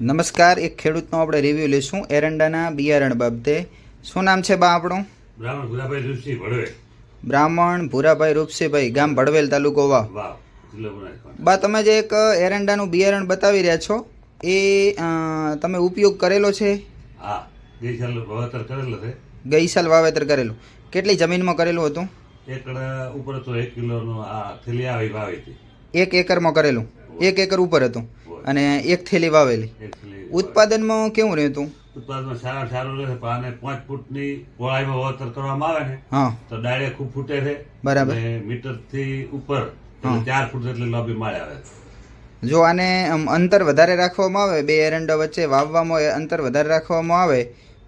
નમસ્કાર, એક ખેડૂતનો આપણે રિવ્યુ લઈશું એરંડાના બિયારણ બાબતે. શું નામ છે બા આપણું? બ્રાહ્મણ ભૂરાભાઈ રૂપસી ભડવે. બ્રાહ્મણ ભૂરાભાઈ રૂપસીભાઈ, ગામ ભડવેલ, તાલુકો વાવ. વાવ જિલ્લો બનાસકાંઠા. બા, તમે જે એક એરંડાનું બિયારણ બતાવી રહ્યા છો એ તમે ઉપયોગ કરેલો છે? હા, ગઈ સાલ વાવેતર કરેલો છે. ગઈ સાલ વાવેતર કરેલું. કેટલી જમીનમાં કરેલું હતું? એકડ ઉપર તો 1 કિલોનો આ થેલી આવી વાવી હતી. 1 એકરમાં કરેલું. 1 એકર ઉપર હતું અને 1 થેલી વાવેલી. એક થેલી ઉત્પાદનમાં કેવું રહેતું? ઉત્પાદન સારું રહે પણ આને 5 ફૂટની પહોળાઈમાં વાવેતર કરવામાં આવે ને હા, તો ડાળે ખૂબ ફૂટે છે. બરાબર. અને મીટરથી ઉપર એટલે 4 ફૂટ જેટલી લાંબી માળ આવે. જો આને અંતર વધારે રાખવામાં આવે, બે એરંડા વચ્ચે વાવવામાં અંતર વધારે રાખવામાં આવે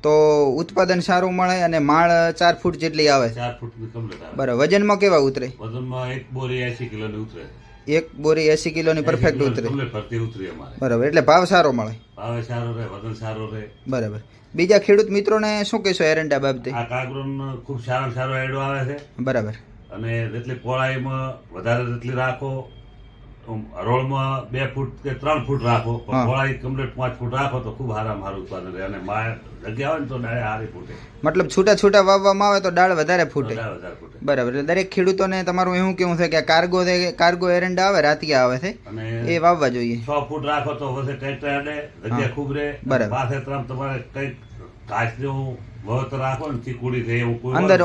તો ઉત્પાદન સારું મળે અને માળ 4 ફૂટ જેટલી આવે. 4 ફૂટની કમ્પ્લીટ આવે. બરાબર. વજનમાં કેવા ઉતરે? વજનમાં એક બોરી 80 કિલોની ઉતરે. એક બોરી 80 કિલોની પરફેક્ટ ઉતરે. કમ્પ્લીટ ભરતી ઉતરી અમારે. બરાબર. એટલે ભાવ સારો મળે. ભાવે સારો રહે, વજન સારો રહે. બરાબર. બીજા ખેડૂત મિત્રોને શું કહેશો એરંડા બાબતે? આ કાગરોન ખૂબ સારો એડો આવે છે. બરાબર. અને જેટલી પહોળાઈમાં વધારે જેટલી રાખો, હરોળમાં 2 ફૂટ કે 3 ફૂટ રાખો, પણ હા. પહોળાઈ કમ્પ્લીટ 5 ફૂટ રાખો તો ખૂબ સારું ઉત્પાદન રહે. અને જગ્યા હોય ને તો ડાળે સારી ફૂટે. મતલબ છૂટા છૂટા વાવવામાં આવે તો ડાળ વધારે ફૂટે. વધારે ફૂટે. બરાબર. એટલે દરેક ખેડૂતોને તમારું એવું કેવું છે કે આ કાર્ગો એરંડા આવે, રાતિયા આવે છે, અને એ વાવવા જોઈએ. 6 ફૂટ રાખો તો વધે ટાઈટ અડે, જગ્યા ખૂબ રહે. બરાબર. પાસે તમારે કંઈક ઘાસનું વાવેતર રાખો ને ચીકુડી છે એવું કોઈ અંદર